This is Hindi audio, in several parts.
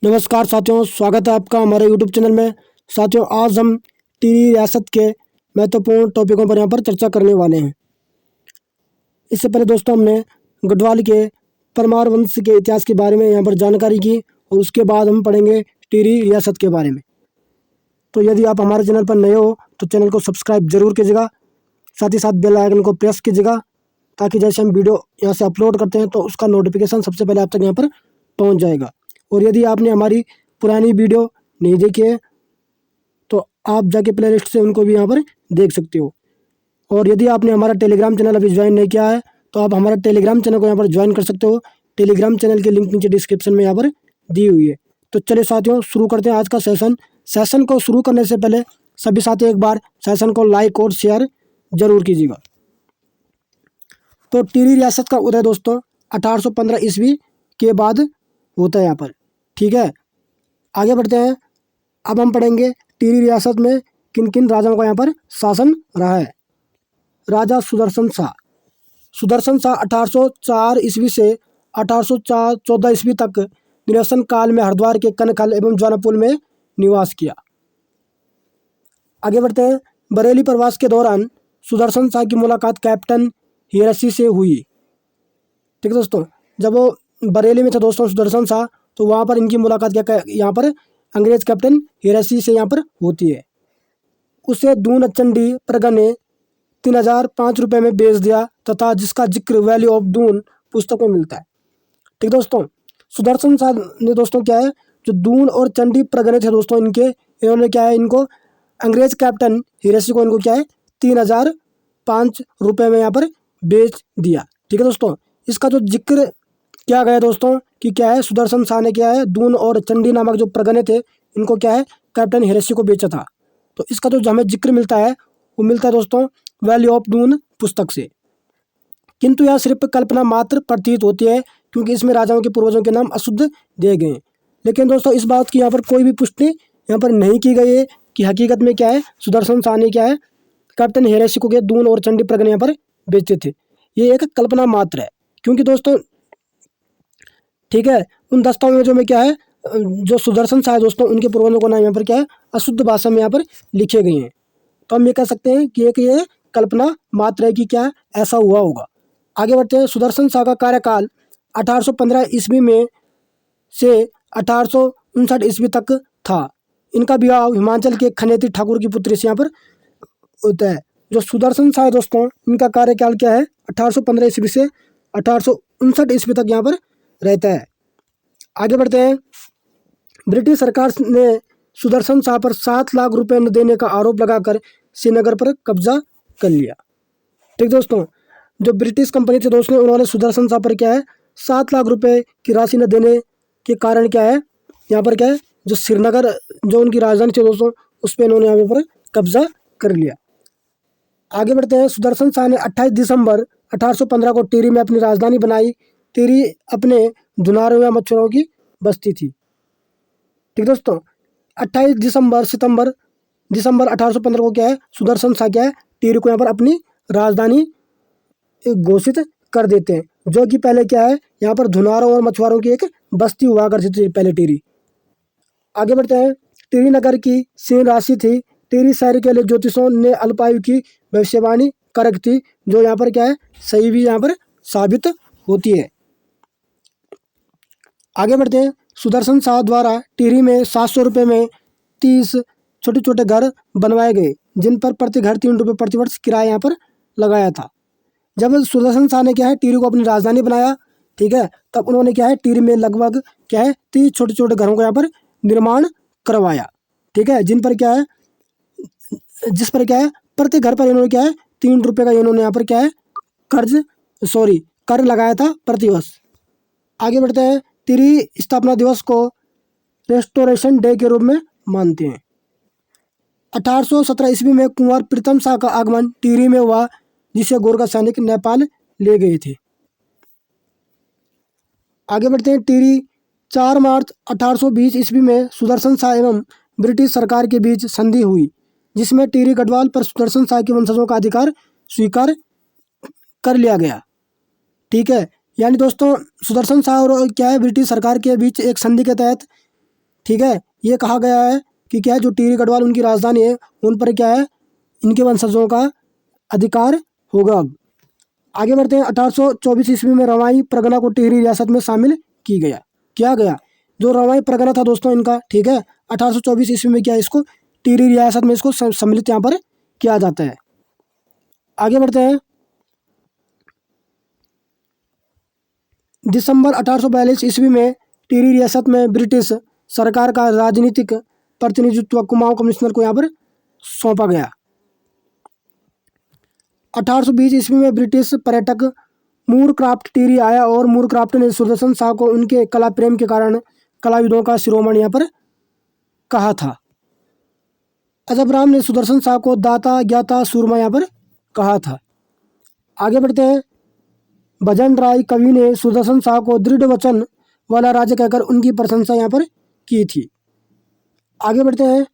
नमस्कार साथियों, स्वागत है आपका हमारे यूट्यूब चैनल में। साथियों, आज हम टिहरी रियासत के महत्वपूर्ण टॉपिकों पर यहाँ पर चर्चा करने वाले हैं। इससे पहले दोस्तों हमने गढ़वाल के परमार वंश के इतिहास के बारे में यहाँ पर जानकारी की और उसके बाद हम पढ़ेंगे टिहरी रियासत के बारे में। तो यदि आप हमारे चैनल पर नए हो तो चैनल को सब्सक्राइब जरूर कीजिएगा, साथ ही साथ बेल आइकन को प्रेस कीजिएगा ताकि जैसे हम वीडियो यहाँ से अपलोड करते हैं तो उसका नोटिफिकेशन सबसे पहले आप तक यहाँ पर पहुँच जाएगा। और यदि आपने हमारी पुरानी वीडियो नहीं देखी है तो आप जाके प्ले लिस्ट से उनको भी यहाँ पर देख सकते हो। और यदि आपने हमारा टेलीग्राम चैनल अभी ज्वाइन नहीं किया है तो आप हमारा टेलीग्राम चैनल को यहाँ पर ज्वाइन कर सकते हो। टेलीग्राम चैनल की लिंक नीचे डिस्क्रिप्शन में यहाँ पर दी हुई है। तो चलिए साथियों, शुरू करते हैं आज का सेशन को शुरू करने से पहले सभी साथी एक बार सेशन को लाइक और शेयर जरूर कीजिएगा। तो टिहरी रियासत का उदय दोस्तों 1815 ईस्वी के बाद होता है यहाँ पर। ठीक है, आगे बढ़ते हैं। अब हम पढ़ेंगे टिहरी रियासत में किन किन राजाओं का यहाँ पर शासन रहा है। राजा सुदर्शन शाह 1804 ईस्वी से 1814 ईस्वी तक निरसन काल में हरिद्वार के कनखल एवं जौनपुर में निवास किया। आगे बढ़ते हैं। बरेली प्रवास के दौरान सुदर्शन शाह की मुलाकात कैप्टन हिरसी से हुई। ठीक है दोस्तों, जब वो बरेली में थे दोस्तों सुदर्शन शाह, तो वहाँ पर इनकी मुलाकात क्या यहाँ पर अंग्रेज कैप्टन हिरसी से यहाँ पर होती है। उसे दून चंडी प्रगण ने 3005 रुपये में बेच दिया तथा जिसका जिक्र वैल्यू ऑफ दून पुस्तक में मिलता है। ठीक दोस्तों, सुदर्शन शाह ने दोस्तों क्या है, जो दून और चंडी प्रगण थे दोस्तों इन्होंने क्या है, इनको अंग्रेज कैप्टन हिरसी को इनको क्या है 3005 रुपये में यहाँ पर बेच दिया। ठीक है दोस्तों, इसका जो जिक्र किया गया दोस्तों कि क्या है, सुदर्शन शाह ने क्या है दून और चंडी नामक जो प्रगणे थे इनको क्या है कैप्टन हिरसी को बेचा था। तो इसका जो हमें जिक्र मिलता है वो मिलता है दोस्तों वैल्यू ऑफ दून पुस्तक से। किंतु यह सिर्फ कल्पना मात्र प्रतीत होती है क्योंकि इसमें राजाओं के पूर्वजों के नाम अशुद्ध दिए गए हैं। लेकिन दोस्तों इस बात की यहाँ पर कोई भी पुष्टि यहाँ पर नहीं की गई है कि हकीकत में क्या है सुदर्शन शाह ने क्या है कैप्टन हिरसी को क्या दून और चंडी प्रगणे यहाँ पर बेचते थे। ये एक कल्पना मात्र है क्योंकि दोस्तों ठीक है, उन दस्तावेजों में क्या है जो सुदर्शन शाह दोस्तों उनके पूर्वजों को नाम यहाँ पर क्या है अशुद्ध भाषा में यहाँ पर लिखे गए हैं। तो हम ये कह सकते हैं कि एक ये कल्पना मात्र है कि क्या ऐसा हुआ होगा। आगे बढ़ते हैं। सुदर्शन शाह का कार्यकाल 1815 ईस्वी में से 1859 ईस्वी तक था। इनका विवाह हिमाचल के खनेती ठाकुर की पुत्री से यहाँ पर होता है। जो सुदर्शन शाह दोस्तों इनका कार्यकाल क्या है 1815 ईस्वी से 1859 ईस्वी तक यहाँ पर रहता है। आगे बढ़ते हैं। ब्रिटिश सरकार ने सुदर्शन शाह पर 7 लाख रुपए न देने का आरोप लगाकर श्रीनगर पर कब्जा कर लिया। ठीक दोस्तों, जो ब्रिटिश कंपनी थी दोस्तों उन्होंने सुदर्शन शाह पर क्या है 7 लाख रुपए की राशि न देने के कारण क्या है यहाँ पर क्या है जो श्रीनगर जो उनकी राजधानी थी दोस्तों उस पर इन्होंने यहाँ पर कब्जा कर लिया। आगे बढ़ते हैं। सुदर्शन शाह ने 28 दिसंबर 1815 को टिहरी में अपनी राजधानी बनाई। टिहरी अपने धुनारों या मच्छरों की बस्ती थी। ठीक दोस्तों, 28 दिसंबर 1815 को क्या है सुदर्शन शाह क्या है टिहरी को यहाँ पर अपनी राजधानी घोषित कर देते हैं, जो कि पहले क्या है यहाँ पर धुनारों और मछुआरों की एक बस्ती हुआ करती थी पहले टिहरी। आगे बढ़ते हैं। टिहरी नगर की सीन राशि थी। टिहरी शहर के लिए ज्योतिषों ने अल्पायु की भविष्यवाणी करक थी, जो यहाँ पर क्या है सही भी यहाँ पर साबित होती है। आगे बढ़ते हैं। सुदर्शन शाह द्वारा टिहरी में 700 रुपये में 30 छोटे छोटे घर बनवाए गए जिन पर प्रति घर 3 रुपये प्रतिवर्ष किराया यहाँ पर लगाया था। जब सुदर्शन शाह ने क्या है टिहरी को अपनी राजधानी बनाया, ठीक है, तब उन्होंने क्या है टिहरी में लगभग क्या है 30 छोटे छोटे घरों को यहाँ पर निर्माण करवाया। ठीक है, जिस पर क्या है प्रति घर पर इन्होंने क्या है 3 रुपये का इन्होंने यहाँ पर क्या है कर लगाया था प्रतिवर्ष। आगे बढ़ते हैं। टिहरी स्थापना दिवस को रेस्टोरेशन डे के रूप में मानते हैं। 1817 ईस्वी में कुंवर प्रीतम शाह का आगमन टिहरी में हुआ जिसे गोरखा सैनिक नेपाल ले गए थे। आगे बढ़ते हैं। टिहरी 4 मार्च 1820 ईस्वी में सुदर्शन शाह एवं ब्रिटिश सरकार के बीच संधि हुई जिसमें टिहरी गढ़वाल पर सुदर्शन शाह के वंशजों का अधिकार स्वीकार कर लिया गया। ठीक है, यानी दोस्तों सुदर्शन शाह और क्या है ब्रिटिश सरकार के बीच एक संधि के तहत ठीक है, ये कहा गया है कि क्या है, जो टिहरी गढ़वाल उनकी राजधानी है, उन पर क्या है, इनके वंशजों का अधिकार होगा। अब आगे बढ़ते हैं। 1824 ईस्वी में रवाई परगना को टिहरी रियासत में शामिल किया गया। जो रवाई परगना था दोस्तों इनका, ठीक है, 1824 ईस्वी में क्या है, इसको टिहरी रियासत में इसको सम्मिलित यहाँ पर किया जाता है। आगे बढ़ते हैं। दिसंबर 1842 ईस्वी में टिहरी रियासत में ब्रिटिश सरकार का राजनीतिक प्रतिनिधित्व कुमाऊं कमिश्नर को यहाँ पर सौंपा गया। 1820 ईस्वी में ब्रिटिश पर्यटक मूरक्राफ्ट टिहरी आया और मूरक्राफ्ट ने सुदर्शन शाह को उनके कला प्रेम के कारण कलाविदों का शिरोमणि यहाँ पर कहा था। अजब राम ने सुदर्शन शाह को दाता ज्ञाता सूरमा यहाँ पर कहा था। आगे बढ़ते हैं। भजन राय कवि ने सुदर्शन शाह को दृढ़ वचन वाला राजा कहकर उनकी प्रशंसा यहाँ पर की थी। आगे बढ़ते हैं।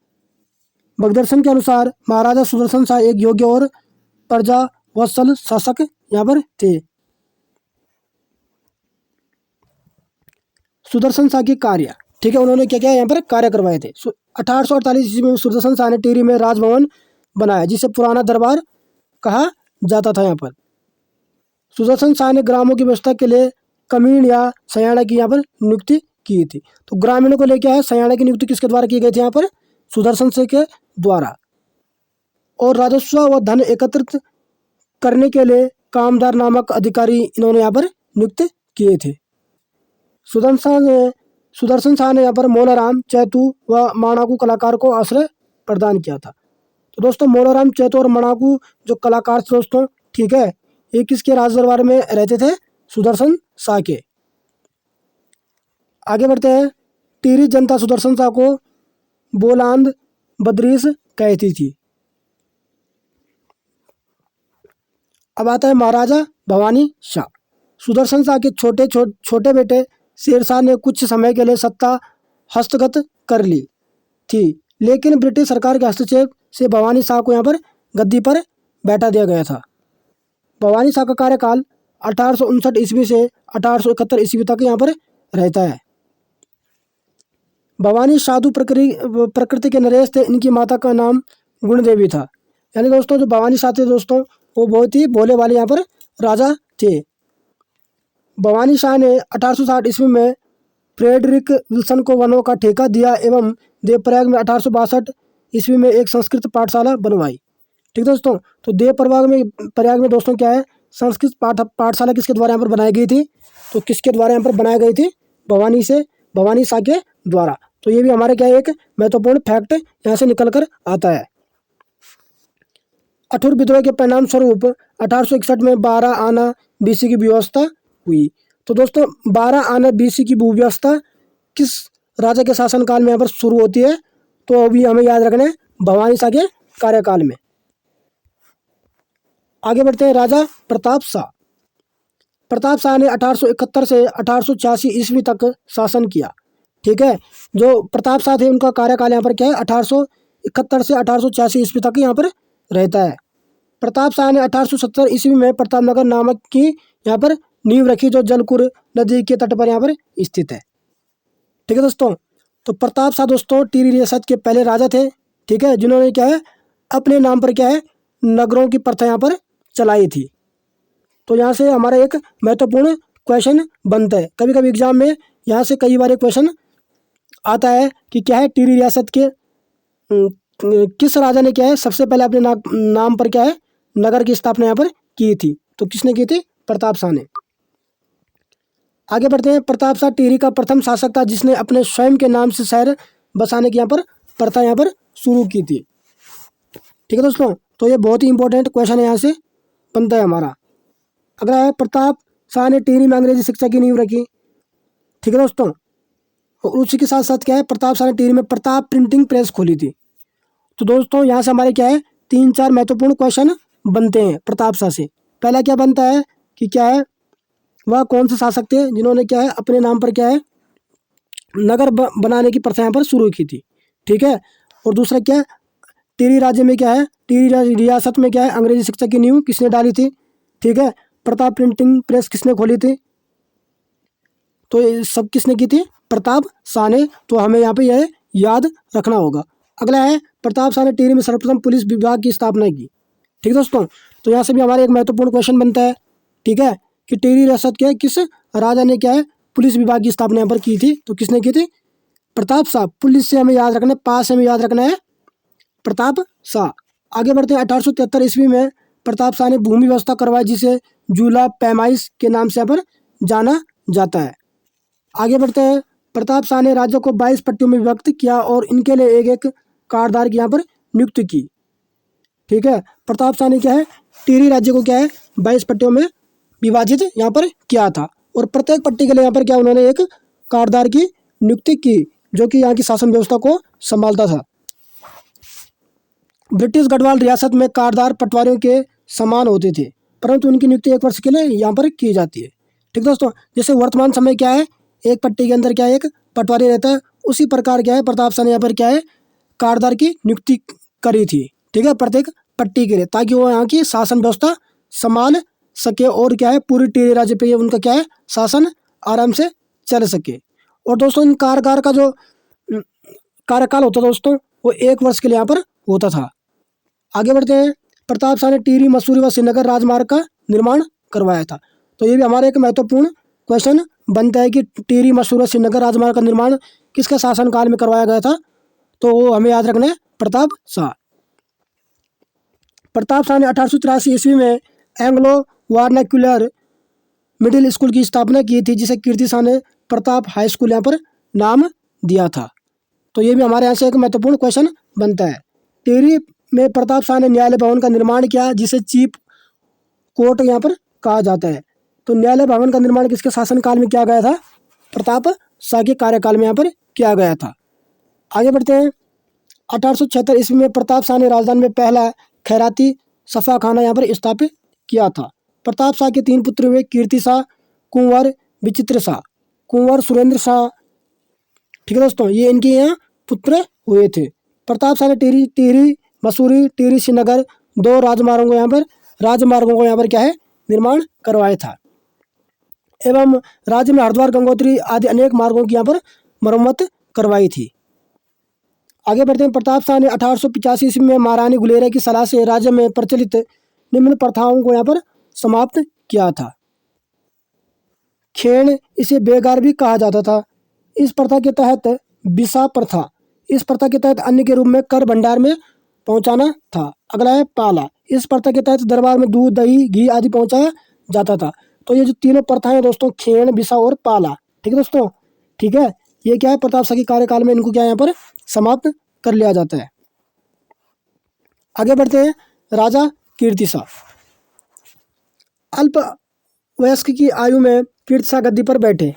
भगदर्शन के अनुसार महाराजा सुदर्शन शाह एक योग्य और प्रजा वत्सल शासक यहाँ पर थे। सुदर्शन शाह के कार्य, ठीक है, उन्होंने क्या क्या यहाँ पर कार्य करवाए थे। 1848 ईस्वी में सुदर्शन शाह ने टिहरी में राजभवन बनाया, जिसे पुराना दरबार कहा जाता था। यहाँ पर सुदर्शन शाह ने ग्रामों की व्यवस्था के लिए कमीण या सयाना की यहाँ पर नियुक्ति की थी। तो ग्रामीणों को लेकर है सयाना की नियुक्ति किसके द्वारा की गई थी, यहाँ पर सुदर्शन शाह के द्वारा। और राजस्व व धन एकत्रित करने के लिए कामदार नामक अधिकारी इन्होंने यहाँ पर नियुक्त किए थे। सुदर्शन शाह ने यहाँ पर मोलाराम, चैतू व माणाकू कलाकार को आश्रय प्रदान किया था। तो दोस्तों मोलाराम, चैतू और माणाकू जो कलाकार थे दोस्तों, ठीक है, ये किसके राज दरबार में रहते थे, सुदर्शन शाह के। आगे बढ़ते हैं। टिहरी जनता सुदर्शन शाह को बोलांद बदरीस कहती थी। अब आता है महाराजा भवानी शाह। सुदर्शन शाह के छोटे बेटे शेरशाह ने कुछ समय के लिए सत्ता हस्तगत कर ली थी, लेकिन ब्रिटिश सरकार के हस्तक्षेप से भवानी शाह को यहाँ पर गद्दी पर बैठा दिया गया था। भवानी शाह का कार्यकाल 1859 ईस्वी से 1871 ईस्वी तक यहाँ पर रहता है। भवानी साधु प्रकृति के नरेश थे। इनकी माता का नाम गुणदेवी था। यानी दोस्तों जो भवानी शाह थे दोस्तों, वो बहुत ही भोले वाले यहाँ पर राजा थे। भवानी शाह ने 1860 ईस्वी में फ्रेडरिक विल्सन को वनों का ठेका दिया एवं देवप्रयाग में 1862 ईस्वी में एक संस्कृत पाठशाला बनवाई। ठीक दोस्तों, तो प्रयाग में दोस्तों क्या है, संस्कृत पाठशाला किसके द्वारा यहाँ पर बनाई गई थी, तो किसके द्वारा यहाँ पर बनाई गई थी, भवानी शाह के द्वारा। तो ये भी हमारे क्या है, एक महत्वपूर्ण फैक्ट यहाँ से निकल कर आता है। अठुर विद्रोह के परिणाम स्वरूप 1861 में 12 आना बीसी की व्यवस्था हुई। तो दोस्तों 12 आना बीसी की भू व्यवस्था किस राजा के शासनकाल में यहाँ पर शुरू होती है, तो अभी हमें याद रखना है भवानी शाह के कार्यकाल में। आगे बढ़ते हैं। राजा प्रताप शाह। प्रताप शाह ने 1871 से 1886 ईस्वी तक शासन किया। ठीक है, जो प्रताप शाह थे उनका कार्यकाल यहाँ पर क्या है, 1871 से 1886 ईस्वी तक यहाँ पर रहता है। प्रताप शाह ने 1870 ईस्वी में प्रतापनगर नामक की यहाँ पर नींव रखी, जो जलकुर नदी के तट पर यहाँ पर स्थित है। ठीक है दोस्तों, तो प्रताप शाह दोस्तों टिहरी रियासत के पहले राजा थे। ठीक है, जिन्होंने क्या है, अपने नाम पर क्या है, नगरों की प्रथा यहाँ पर चलाई थी। तो यहाँ से हमारा एक महत्वपूर्ण क्वेश्चन बनता है, कभी कभी एग्जाम में यहाँ से कई बार क्वेश्चन आता है कि क्या है, टिहरी रियासत के किस राजा ने क्या है सबसे पहले अपने नाम पर क्या है नगर की स्थापना यहाँ पर की थी, तो किसने की थी, प्रताप शाह ने। आगे बढ़ते हैं। प्रताप शाह टिहरी का प्रथम शासक था जिसने अपने स्वयं के नाम से शहर बसाने की यहाँ पर प्रथा यहाँ पर शुरू की थी। ठीक है दोस्तों, तो ये बहुत ही इंपॉर्टेंट क्वेश्चन यहाँ से बनता है हमारा। अगला है, प्रताप शाह ने टिहरी में अंग्रेजी शिक्षा की नींव रखी। ठीक है दोस्तों, और उसी के साथ साथ क्या है, प्रताप शाह ने टिहरी में प्रताप प्रिंटिंग प्रेस खोली थी। तो दोस्तों यहाँ से हमारे क्या है 3-4 महत्वपूर्ण क्वेश्चन बनते हैं प्रताप शाह से। पहला क्या बनता है कि क्या है, वह कौन से शासक थे जिन्होंने क्या है अपने नाम पर क्या है नगर बनाने की प्रथा यहाँ पर शुरू की थी। ठीक है, और दूसरा क्या है, टिहरी राज्य में क्या है, टिहरी रियासत में क्या है अंग्रेजी शिक्षा की नींव किसने डाली थी। ठीक है, प्रताप प्रिंटिंग प्रेस किसने खोली थी। तो ये सब किसने की थी? प्रताप शाह ने। तो हमें यहाँ पे यह याद रखना होगा। अगला है प्रताप शाह ने टिहरी में सर्वप्रथम पुलिस विभाग की स्थापना की। ठीक है दोस्तों, तो यहाँ से भी हमारे एक महत्वपूर्ण क्वेश्चन बनता है, ठीक है, कि टिहरी रियासत के किस राजा ने क्या है पुलिस विभाग की स्थापना यहाँ पर की थी? तो किसने की थी? प्रताप शाह। पुलिस से हमें याद रखना है, पास से हमें याद रखना है प्रताप शाह। आगे बढ़ते हैं। 1873 ईस्वी में प्रताप शाह ने भूमि व्यवस्था करवाई, जिसे जूला पैमाइश के नाम से यहाँ पर जाना जाता है। आगे बढ़ते हैं। प्रताप शाह ने राज्य को 22 पट्टियों में विभक्त किया और इनके लिए एक एक कारदार की यहाँ पर नियुक्ति की। ठीक है, प्रताप शाह ने क्या है टिहरी राज्य को क्या है 22 पट्टियों में विभाजित यहाँ पर किया था, और प्रत्येक पट्टी के लिए यहाँ पर क्या उन्होंने एक कारदार की नियुक्ति की, जो कि यहाँ की शासन व्यवस्था को संभालता था। ब्रिटिश गढ़वाल रियासत में कारदार पटवारियों के समान होते थे, परंतु उनकी नियुक्ति 1 वर्ष के लिए यहाँ पर की जाती है। ठीक दोस्तों, जैसे वर्तमान समय क्या है एक पट्टी के अंदर क्या है एक पटवारी रहता है, उसी प्रकार क्या है प्रताप शाह ने यहाँ पर क्या है कारदार की नियुक्ति करी थी। ठीक है, प्रत्येक पट्टी के लिए, ताकि वो यहाँ की शासन व्यवस्था संभाल सके और क्या है पूरी टिहरी राज्य पे ये उनका क्या है शासन आराम से चल सके। और दोस्तों इन कारगार का जो कार्यकाल होता था दोस्तों वो 1 वर्ष के लिए यहाँ पर होता था। आगे बढ़ते हैं। प्रताप शाह ने टिहरी, मसूरी व श्रीनगर राजमार्ग का निर्माण करवाया था। तो ये भी हमारा एक महत्वपूर्ण क्वेश्चन बनता है कि टिहरी, मसूरी व श्रीनगर राजमार्ग का निर्माण किसके शासनकाल में करवाया गया था? तो वो हमें याद रखना है प्रताप शाह। प्रताप शाह ने 1883 ईस्वी में एंग्लो वार्नाक्यूलर मिडिल स्कूल की स्थापना की थी, जिसे कीर्ति शाह ने प्रताप हाई स्कूल यहाँ पर नाम दिया था। तो ये भी हमारे यहाँ से एक महत्वपूर्ण क्वेश्चन बनता है। टिहरी में प्रताप शाह ने न्यायालय भवन का निर्माण किया, जिसे चीफ कोर्ट यहाँ पर कहा जाता है। तो न्यायालय भवन का निर्माण किसके शासनकाल में किया गया था? प्रताप शाह के कार्यकाल में यहाँ पर किया गया था। आगे बढ़ते हैं। 1876 ईस्वी में प्रताप शाह ने राजधानी में पहला खैराती सफाखाना यहाँ पर स्थापित किया था। प्रताप शाह के 3 पुत्र हुए, कीर्ति शाह, कुंवर विचित्र शाह, कुंवर सुरेंद्र शाह। ठीक है दोस्तों, ये इनके यहाँ पुत्र हुए थे। प्रताप शाह ने टिहरी मसूरी, टिहरी श्रीनगर 2 राजमार्गों को यहाँ पर क्या है निर्माण करवाया था, एवं राज्य में हरिद्वार, गंगोत्री आदि अनेक मार्गों की यहाँ पर मरम्मत करवाई थी। आगे बढ़ते हैं। प्रताप शाह ने 1885 ईस्वी में महारानी गुलेरिया की सलाह से राज्य में प्रचलित निम्न प्रथाओं को यहाँ पर समाप्त किया था। खेण, इसे बेगार भी कहा जाता था। इस प्रथा के तहत बिसा प्रथा, इस प्रथा के तहत अन्न के रूप में कर भंडार में पहुंचाना था। अगला है पाला, इस प्रथा के तहत दरबार में दूध, दही, घी आदि पहुंचाया जाता था। तो ये जो तीनों प्रथाएं दोस्तों खेण, बिसा और पाला, ठीक है दोस्तों, ठीक है, ये क्या है प्रताप शाह के कार्यकाल में इनको क्या यहाँ पर समाप्त कर लिया जाता है। आगे बढ़ते हैं। राजा कीर्ति शाह, अल्प वयस्क की आयु में कीर्ति शाह गद्दी पर बैठे।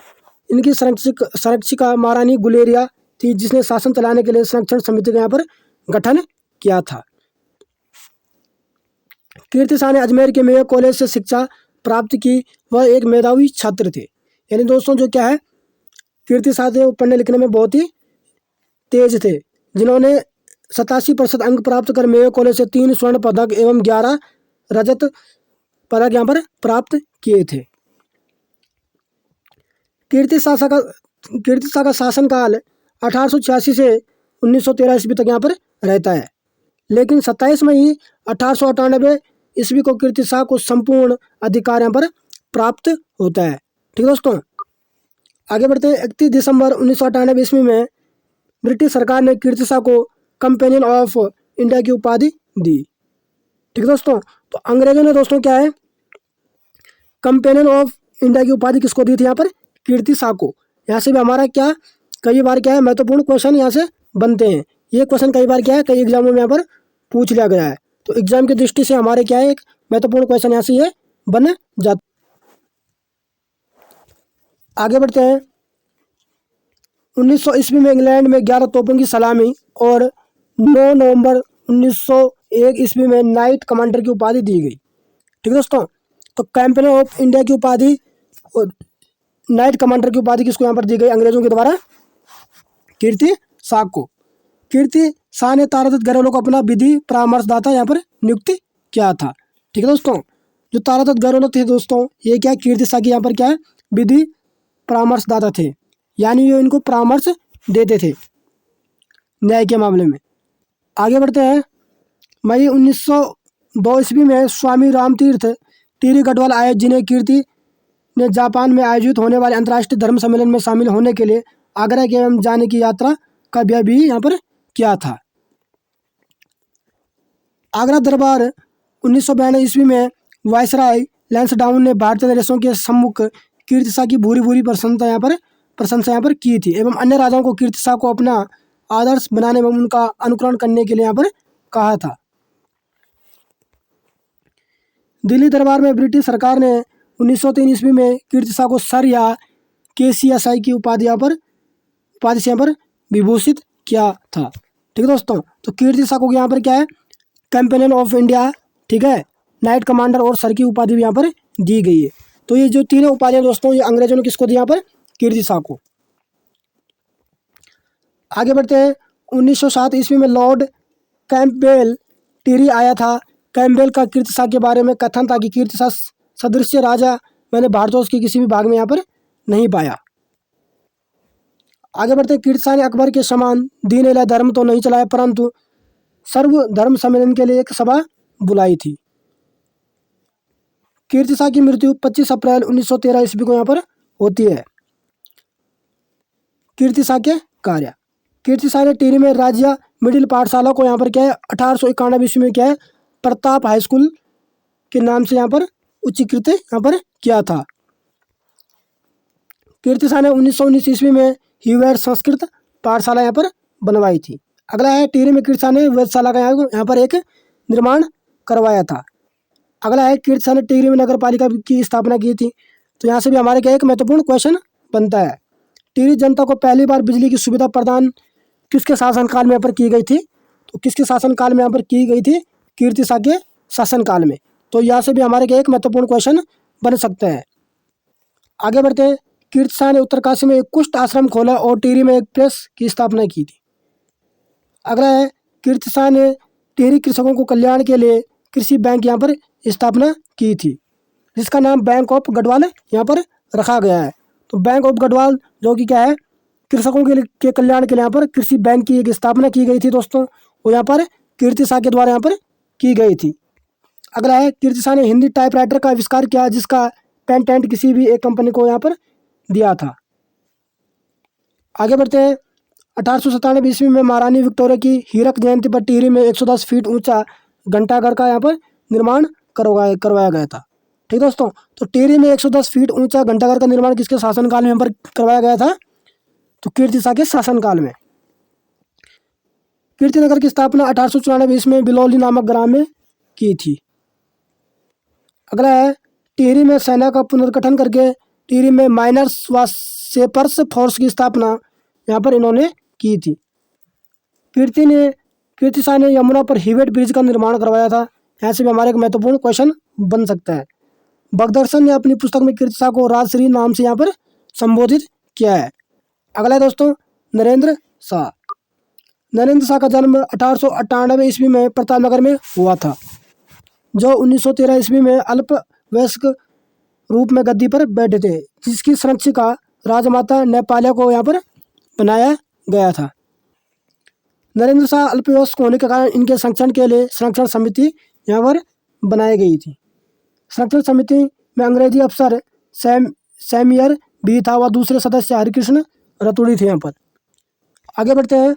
इनकी संरक्षिका महारानी गुलेरिया थी, जिसने शासन चलाने के लिए संरक्षण समिति का यहाँ पर गठन किया था। कीर्ति शाह ने अजमेर के मेयो कॉलेज से शिक्षा प्राप्त की। वह एक मेधावी छात्र थे। यानी दोस्तों जो क्या है कीर्ति शाह थे वो पढ़ने लिखने में बहुत ही तेज थे, जिन्होंने 87% अंक प्राप्त कर मेयो कॉलेज से 3 स्वर्ण पदक एवं 11 रजत पदक यहाँ पर प्राप्त किए थे। कीर्ति शाह का शासनकाल 1886 से 1913 ईस्वी तक यहाँ पर रहता है, लेकिन 27 मई 1898 ईस्वी को कीर्ति शाह को संपूर्ण अधिकार यहाँ पर प्राप्त होता है। ठीक है दोस्तों, आगे बढ़ते हैं। 31 दिसंबर 1998 ईस्वी में ब्रिटिश सरकार ने कीर्ति शाह को कंपेनियन ऑफ इंडिया की उपाधि दी। ठीक है दोस्तों, तो अंग्रेजों ने दोस्तों क्या है कंपेनियन ऑफ इंडिया की उपाधि किसको दी थी? यहाँ पर कीर्ति शाह को। यहाँ से भी हमारा क्या कई बार क्या है महत्वपूर्ण क्वेश्चन यहाँ से बनते हैं। ये क्वेश्चन कई बार क्या है कई एग्जामों में यहाँ पर पूछ लिया गया है, तो एग्जाम की दृष्टि से हमारे क्या है एक महत्वपूर्ण क्वेश्चन यहाँ से ये बन जाता। आगे बढ़ते हैं। 1900 ईस्वी में इंग्लैंड में 11 तोपों की सलामी और 9 नवंबर 1901 ईस्वी में नाइट कमांडर की उपाधि दी गई। ठीक है दोस्तों, तो कैंपेनियन ऑफ इंडिया की उपाधि और नाइट कमांडर की उपाधि किसको यहाँ पर दी गई अंग्रेजों के द्वारा? कीर्ति शाह को। कीर्ति शाह ने तारादत्त गहलोत को अपना विधि परामर्शदाता यहाँ पर नियुक्त किया था। ठीक है दोस्तों, जो तारादत्त गहलोत थे दोस्तों ये क्या कीर्ति शाह की यहाँ पर क्या है विधि परामर्शदाता थे, यानी ये इनको परामर्श देते थे न्याय के मामले में। आगे बढ़ते हैं। मई 1902 ईस्वी में स्वामी रामतीर्थ टीरी गढ़वाल आए, जिन्हें कीर्ति ने जापान में आयोजित होने वाले अंतर्राष्ट्रीय धर्म सम्मेलन में शामिल होने के लिए आगरा के एवं जाने की यात्रा का व्यय भी यहाँ पर किया था। आगरा दरबार 1992 ईस्वी में वायसराय लैंसडाउन ने भारतीय नरेशों के सम्मुख कीर्तिशा की भूरी भूरी प्रशंसा यहाँ पर की थी एवं अन्य राजाओं को कीर्तिशा को अपना आदर्श बनाने एवं उनका अनुकरण करने के लिए यहाँ पर कहा था। दिल्ली दरबार में ब्रिटिश सरकार ने 1903 ईस्वी में कीर्तिशा को सर या KCSI की उपाधि से यहाँ पर विभूषित किया था। ठीक है दोस्तों, तो कीर्तिशा को यहाँ पर क्या है, कैंपेनियन ऑफ इंडिया, ठीक है, नाइट कमांडर और सर की उपाधि भी यहाँ पर दी गई है। तो ये जो तीनों उपाधियां दोस्तों, ये अंग्रेजों ने किसको दी यहाँ पर, कीर्तिशा को। आगे बढ़ते हैं। 1907 ईस्वी में लॉर्ड कैंपबेल टीरी आया था। कैंपबेल का कीर्तिशा के बारे में कथन था कि कीर्तिशा सदृश राजा मैंने भारतवर्ष के किसी भी भाग में यहाँ पर नहीं पाया। आगे बढ़ते हैं। कीर्तिशा ने अकबर के समान दीन इलाही धर्म तो नहीं चलाया, परंतु सर्व धर्म सम्मेलन के लिए एक सभा बुलाई थी। कीर्तिशा की मृत्यु 25 अप्रैल 1913 ईस्वी को यहाँ पर होती है। कीर्तिशा के कार्य। कीर्तिशा ने टिहरी में राज्य मिडिल पाठशाला को यहाँ पर क्या है 1891 ईस्वी में क्या है प्रताप हाई स्कूल के नाम से यहाँ पर उच्चीकृत यहाँ पर किया था। कीर्तिशा ने 1919 ईस्वी में ह्यूवेट संस्कृत पाठशाला यहाँ पर बनवाई थी। अगला है टिहरी में कीर्तिशा ने वेधशाला का यहाँ पर एक निर्माण करवाया था। अगला है कीर्तिशा ने टिहरी में नगर पालिका की स्थापना की थी। तो यहाँ से भी हमारे क्या एक महत्वपूर्ण क्वेश्चन बनता है। टिहरी जनता को पहली बार बिजली की सुविधा प्रदान किसके शासनकाल में यहाँ पर की गई थी? तो किसके शासनकाल में यहाँ पर की गई थी? कीर्तिशा के शासनकाल में। तो यहाँ से भी हमारे क्या एक महत्वपूर्ण क्वेश्चन बन सकते हैं। आगे बढ़ते हैं। कीर्तिशा ने उत्तरकाशी में एक कुष्ठ आश्रम खोला और टिहरी में एक प्रेस की स्थापना की थी। अगला है कीर्तिशा ने टिहरी कृषकों को कल्याण के लिए कृषि बैंक यहाँ पर स्थापना की थी, जिसका नाम बैंक ऑफ गढ़वाल यहाँ पर रखा गया है। तो बैंक ऑफ गढ़वाल जो कि क्या है कृषकों के कल्याण के लिए यहाँ पर कृषि बैंक की एक स्थापना की गई थी दोस्तों, वो यहाँ पर कीर्तिशा के द्वारा यहाँ पर की गई थी। अगला है कीर्तिशा ने हिंदी टाइपराइटर का आविष्कार किया, जिसका पेटेंट किसी भी एक कंपनी को यहाँ पर दिया था। आगे बढ़ते हैं। 1897 ईस्वी में महारानी विक्टोरिया की हीरक जयंती पर टिहरी में 110 फीट ऊंचा घंटाघर का यहाँ पर निर्माण करवाया गया था। ठीक दोस्तों, तो टिहरी में 110 फीट ऊंचा घंटाघर का निर्माण किसके शासनकाल में यहाँ पर करवाया गया था? तो कीर्तिशा के शासनकाल में। कीर्तिनगर की स्थापना 1894 ईस्वी में बिलौली नामक ग्राम में की थी। अगला है टिहरी में सेना का पुनर्गठन करके टिहरी में माइनर्स व सेपर्स फोर्स की स्थापना यहाँ पर इन्होंने की थी। कीर्तिशा ने यमुना पर हीवेट ब्रिज का निर्माण करवाया था। यहाँ से भी हमारे एक महत्वपूर्ण क्वेश्चन बन सकता है। बगदर्शन ने अपनी पुस्तक में कीर्तिशा को राजश्री नाम से यहाँ पर संबोधित किया है। अगला है दोस्तों नरेंद्र शाह। नरेंद्र शाह का जन्म 1898 ईस्वी में प्रतापनगर में हुआ था, जो 1913 ईस्वी में अल्प वयस्क रूप में गद्दी पर बैठे थे, जिसकी संरक्षिका राजमाता नेपालिया को यहाँ पर बनाया गया था। नरेंद्र शाह अल्पवयस्क होने के कारण इनके संरक्षण के लिए संरक्षण समिति यहाँ पर बनाई गई थी। संरक्षण समिति में अंग्रेजी अफसर सैमियर भी था व दूसरे सदस्य हरिकृष्ण रतुड़ी थे यहाँ पर। आगे बढ़ते हैं।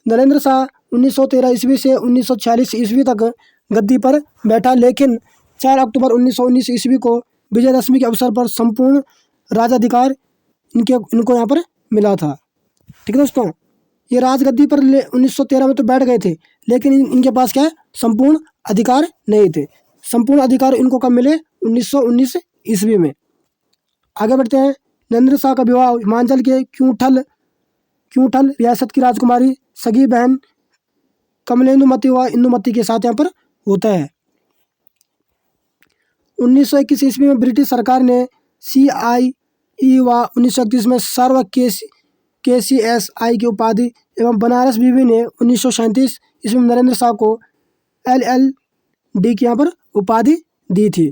नरेंद्र शाह 1913 ईस्वी से 1946 ईस्वी तक गद्दी पर बैठा, लेकिन 4 अक्टूबर 1919 ईस्वी को विजयदशमी के अवसर पर संपूर्ण राजाधिकार इनको यहाँ पर मिला था। ठीक है दोस्तों, ये राजगद्दी पर 1913 में तो बैठ गए थे, लेकिन इनके पास क्या है संपूर्ण अधिकार नहीं थे। संपूर्ण अधिकार इनको कब मिले? 1919 ईस्वी में। आगे बढ़ते हैं। नरेंद्र शाह का विवाह हिमाचल के क्यूंठल रियासत की राजकुमारी सगी बहन कमलेंदुमती व इंदुमती के साथ यहाँ पर होता है। 1921 ईस्वी में ब्रिटिश सरकार ने CIE व 1931 में सर्व KCSI की उपाधि एवं बनारस बीवी ने 1937 ईस्वी में नरेंद्र शाह को LLD की यहाँ पर उपाधि दी थी।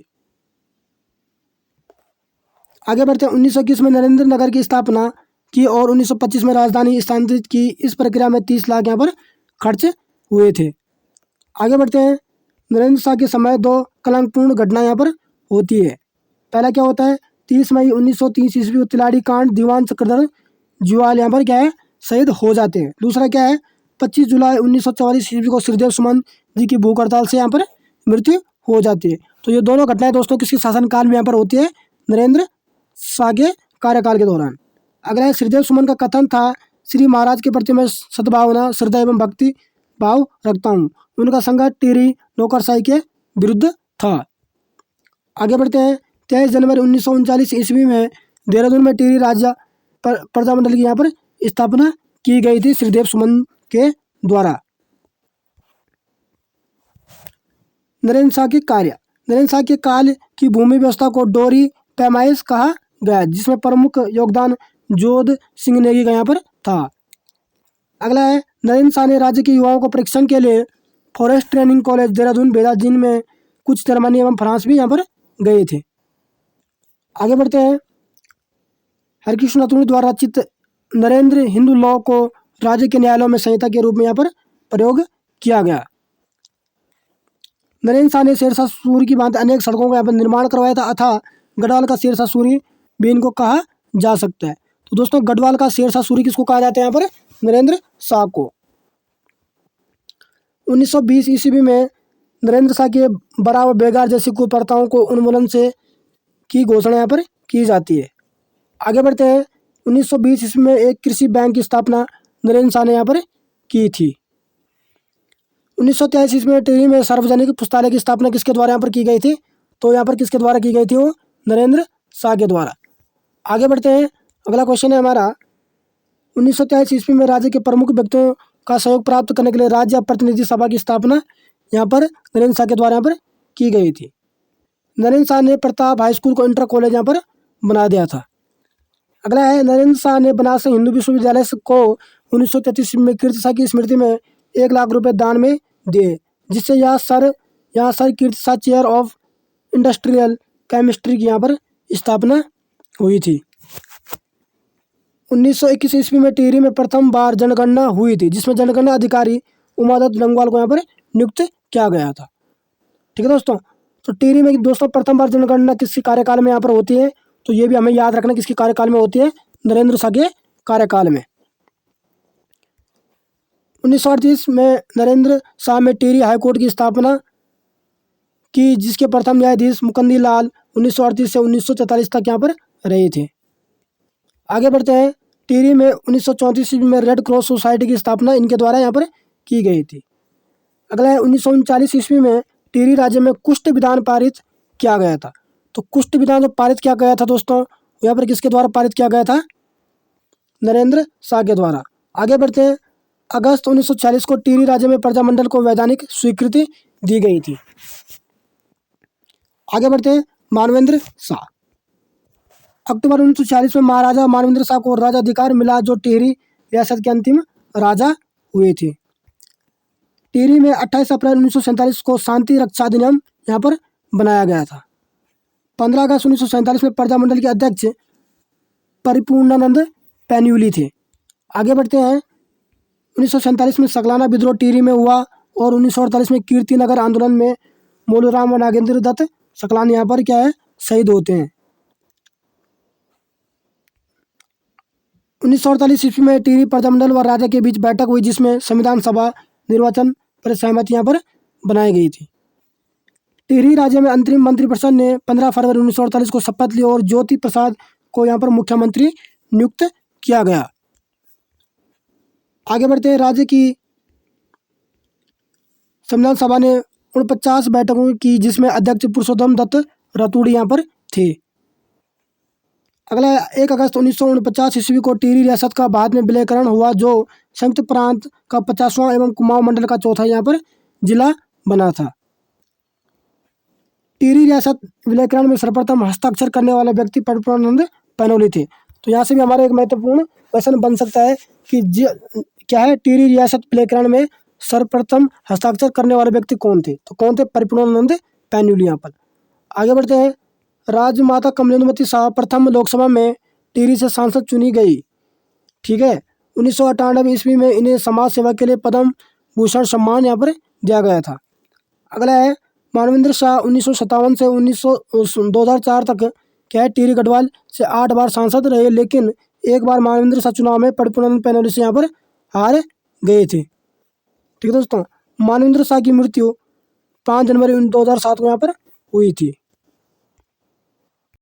आगे बढ़ते हैं। 1921 में नरेंद्र नगर की स्थापना की और 1925 में राजधानी स्थानांतरित की। इस प्रक्रिया में 30 लाख यहाँ पर खर्च हुए थे। आगे बढ़ते हैं। नरेंद्र शाह के समय 2 कलंकपूर्ण घटना यहाँ पर होती है। पहला क्या होता है, 30 मई 1930 ईस्वी को तिलाड़ी कांड, दीवान चक्रधर जुआल यहाँ पर क्या है, शहीद हो जाते हैं। दूसरा क्या है, 25 जुलाई 1944 ईस्वी को श्रीदेव सुमन जी की भूख हड़ताल से यहाँ पर मृत्यु हो जाती है। तो ये दोनों घटनाएं दोस्तों किसके शासनकाल में यहाँ पर होती है, नरेंद्र शाह के कार्यकाल के दौरान। अगला है, श्रीदेव सुमन का कथन था, श्री महाराज के प्रति मैं सद्भावना, श्रद्धा एवं भक्ति भाव रखता हूँ। उनका संघर्ष टिहरी नौकरशाही के विरुद्ध था। आगे बढ़ते हैं। 23 जनवरी 1939 ईस्वी में देहरादून में टिहरी राज्य प्रजामंडल की यहाँ पर स्थापना की गई थी श्रीदेव सुमन के द्वारा। नरेंद्र शाह के कार्य। नरेंद्र शाह के काल की भूमि व्यवस्था को डोरी पैमाइश कहा गया, जिसमें प्रमुख योगदान जोध सिंह नेगी का यहाँ पर था। अगला है, नरेंद्र शाह ने राज्य के युवाओं को प्रशिक्षण के लिए फॉरेस्ट ट्रेनिंग कॉलेज देहरादून भेजा, जिनमें कुछ जर्मनी एवं फ्रांस भी यहाँ पर गए थे। आगे बढ़ते हैं। हरकृष्ण अतुल द्वारा रचित नरेंद्र हिंदू लॉ को राज्य के न्यायालयों में संहिता के रूप में यहाँ पर प्रयोग किया गया। नरेंद्र शाह ने शेरशाह सूरी की भांति अनेक सड़कों का यहाँ पर निर्माण करवाया था, अतः गढ़वाल का शेरशाह सूरी भी इनको कहा जा सकता है। तो दोस्तों गढ़वाल का शेरशाह सूरी किसको कहा जाता है यहाँ पर, नरेंद्र शाह को। 1920 ईस्वी में नरेंद्र शाह के बराबर बेगार जैसी कुप्रथाओं को उन्मूलन से की घोषणा यहाँ पर की जाती है। आगे बढ़ते हैं। 1920 ईस्वी में एक कृषि बैंक की स्थापना नरेंद्र शाह ने यहाँ पर की थी। 1923 ईस्वी में टिहरी में सार्वजनिक पुस्तकालय की स्थापना किसके द्वारा यहाँ पर की गई थी, तो यहाँ पर किसके द्वारा की गई थी, वो नरेंद्र शाह के द्वारा। आगे बढ़ते हैं। अगला क्वेश्चन है हमारा, 1923 ईस्वी में राज्य के प्रमुख व्यक्तियों का सहयोग प्राप्त करने के लिए राज्य प्रतिनिधि सभा की स्थापना यहाँ पर नरेंद्र शाह के द्वारा यहाँ पर की गई थी। नरेंद्र शाह ने प्रताप हाई स्कूल को इंटर कॉलेज यहाँ पर बना दिया था। अगला है, नरेंद्र शाह ने बनारस हिंदू विश्वविद्यालय को 1933 में कीर्ति शाह की स्मृति में 1 लाख रुपए दान में दिए, जिससे यहाँ sir Kirti Shah chair of industrial chemistry की यहाँ पर स्थापना हुई थी। 1921 ईस्वी में टिहरी में प्रथम बार जनगणना हुई थी, जिसमें जनगणना अधिकारी उमादत्त लंगवाल को यहाँ पर नियुक्त किया गया था। ठीक है दोस्तों, तो टिहरी में दोस्तों प्रथम बार जनगणना किसके कार्यकाल में यहाँ पर होती है, तो ये भी हमें याद रखना किसके कार्यकाल में होती है, नरेंद्र शाह के कार्यकाल में। 1938 में नरेंद्र शाह में टिहरी हाईकोर्ट की स्थापना की, जिसके प्रथम न्यायाधीश मुकंदी लाल 1938 से 1944 तक यहाँ पर रहे थे। आगे बढ़ते हैं। टिहरी में 1934 में रेड क्रॉस सोसाइटी की स्थापना इनके द्वारा यहाँ पर की गई थी। अगला है, 1939 ईस्वी में टिहरी राज्य में कुष्ठ विधान पारित किया गया था। तो कुष्ठ विधान जो पारित किया गया था दोस्तों, यहाँ पर किसके द्वारा पारित किया गया था, नरेंद्र शाह के द्वारा। आगे बढ़ते हैं। अगस्त 1940 को टिहरी राज्य में प्रजामंडल को वैधानिक स्वीकृति दी गई थी। आगे बढ़ते हैं। मानवेंद्र शाह। अक्टूबर 1940 में महाराजा मानवेंद्र शाह को राजाधिकार मिला, जो टिहरी रियासत के अंतिम राजा हुए थे। टिहरी में 28 अप्रैल 1947 को शांति रक्षा अधिनियम यहाँ पर बनाया गया था। 15 अगस्त 1947 में प्रजामंडल के अध्यक्ष परिपूर्णानंद पैन्यूली थे। आगे बढ़ते हैं। 1947 में सकलाना विद्रोह टिहरी में हुआ और 1948 में कीर्ति नगर आंदोलन में मोलूराम और नागेंद्र दत्त सकलानी यहाँ पर क्या है, शहीद होते हैं। 1948 ईस्वी में टिहरी प्रजामंडल व राजा के बीच बैठक हुई, जिसमें संविधान सभा निर्वाचन पर सहमति यहाँ पर बनाई गई थी। टिहरी राज्य में अंतरिम मंत्रिपरिषद ने 15 फरवरी 1948 को शपथ ली और ज्योति प्रसाद को यहाँ पर मुख्यमंत्री नियुक्त किया गया। आगे बढ़ते हैं। राज्य की संविधान सभा ने 49 बैठकों की, जिसमें अध्यक्ष पुरुषोत्तम दत्त रतूड़ी यहाँ पर थे। अगला 1 अगस्त 1949 ईस्वी को टिहरी रियासत का बाद में विलयकरण हुआ, जो संयुक्त प्रांत का 50वां एवं कुमाऊं मंडल का चौथा यहाँ पर जिला बना था। टिहरी रियासत विलयकरण में सर्वप्रथम हस्ताक्षर करने वाले व्यक्ति परिपूर्णानंद पैन्यूली थे। तो यहाँ से भी हमारा एक महत्वपूर्ण क्वेश्चन बन सकता है कि क्या है, टिहरी रियासत विलयकरण में सर्वप्रथम हस्ताक्षर करने वाले व्यक्ति कौन थे, तो कौन थे, परिपूर्णानंद पैन्यूली यहाँ पर। आगे बढ़ते हैं। राजमाता कमलेंद्रवती शाह प्रथम लोकसभा में टिहरी से सांसद चुनी गई। ठीक है, 1998 ईस्वी में इन्हें समाज सेवा के लिए पद्म भूषण सम्मान यहाँ पर दिया गया था। अगला है मानवेंद्र शाह 1957 से 2004 तक क्या है टिहरी गढ़वाल से 8 बार सांसद रहे, लेकिन एक बार मानवेंद्र शाह चुनाव में पड़पुनन पैनल से यहाँ पर हार गए थे। ठीक है दोस्तों, मानवेंद्र शाह की मृत्यु 5 जनवरी 2007 को यहाँ पर हुई थी।